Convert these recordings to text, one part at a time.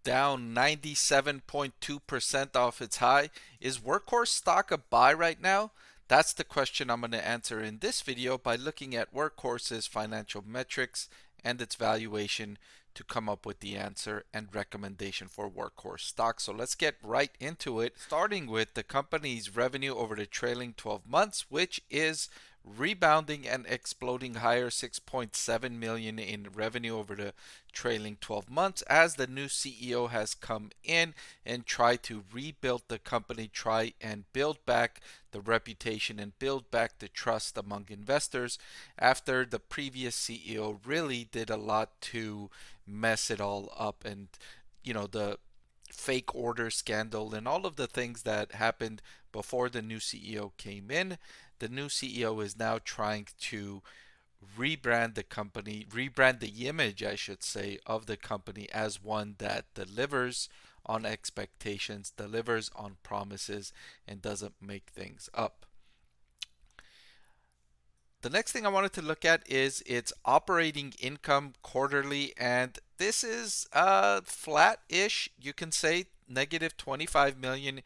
down 97.2% off its high. Is Workhorse stock a buy right now? That's the question I'm going to answer in this video by looking at Workhorse's financial metrics and its valuation to come up with the answer and recommendation for Workhorse stock. So let's get right into it, starting with the company's revenue over the trailing 12 months, which is rebounding and exploding higher, 6.7 million in revenue over the trailing 12 months as the new CEO has come in and tried to rebuild the company, try and build back the reputation and build back the trust among investors after the previous CEO really did a lot to mess it all up. And the fake order scandal and all of the things that happened before the new CEO came in. The new CEO is now trying to rebrand the company, rebrand the image, I should say, of the company as one that delivers on expectations, delivers on promises, and doesn't make things up. The next thing I wanted to look at is its operating income quarterly, and this is flat-ish, you can say, negative 25 million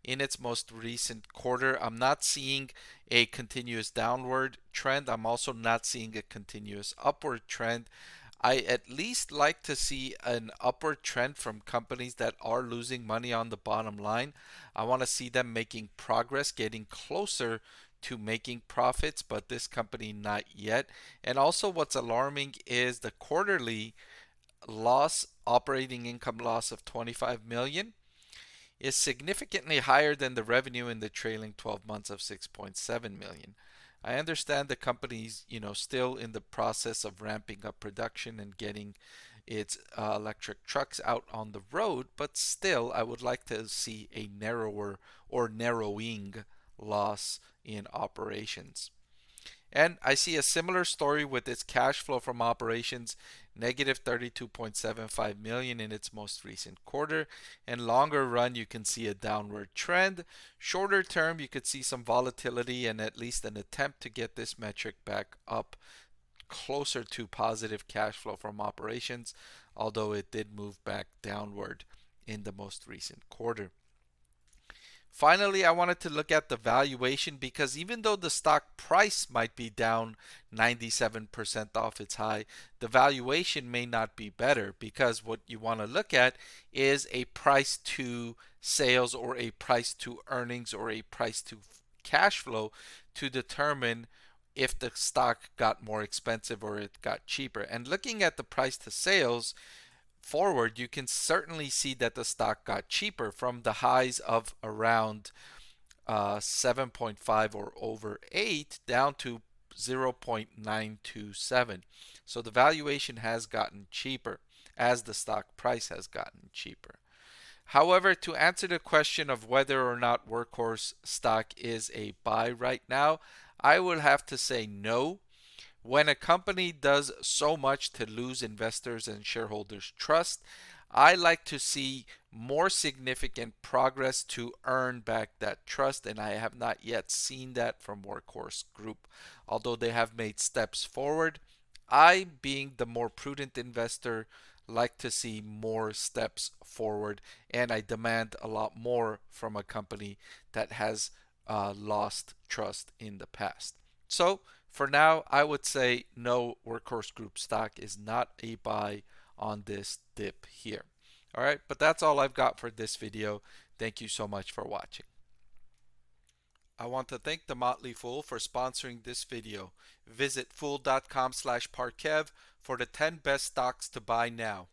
in its most recent quarter. I'm not seeing a continuous downward trend. I'm also not seeing a continuous upward trend. I at least like to see an upward trend from companies that are losing money on the bottom line. I want to see them making progress, getting closer to making profits, but this company not yet. And also what's alarming is the quarterly loss, operating income loss of 25 million is significantly higher than the revenue in the trailing 12 months of 6.7 million. I understand the company's, still in the process of ramping up production and getting its electric trucks out on the road, but still I would like to see a narrower or narrowing loss in operations. And I see a similar story with its cash flow from operations, negative 32.75 million in its most recent quarter. And longer run, you can see a downward trend. Shorter term, you could see some volatility and at least an attempt to get this metric back up closer to positive cash flow from operations, although it did move back downward in the most recent quarter. Finally, I wanted to look at the valuation because even though the stock price might be down 97% off its high, the valuation may not be better because what you want to look at is a price to sales or a price to earnings or a price to cash flow to determine if the stock got more expensive or it got cheaper. And looking at the price to sales, forward, you can certainly see that the stock got cheaper from the highs of around 7.5 or over 8 down to 0.927. So the valuation has gotten cheaper as the stock price has gotten cheaper. However, to answer the question of whether or not Workhorse stock is a buy right now, I would have to say no. When a company does so much to lose investors and shareholders' trust, I like to see more significant progress to earn back that trust, and I have not yet seen that from Workhorse Group. Although they have made steps forward, I, being the more prudent investor, like to see more steps forward, and I demand a lot more from a company that has lost trust in the past. So for now, I would say no, Workhorse Group stock is not a buy on this dip here. All right, but that's all I've got for this video. Thank you so much for watching. I want to thank the Motley Fool for sponsoring this video. Visit fool.com/Parkev for the 10 best stocks to buy now.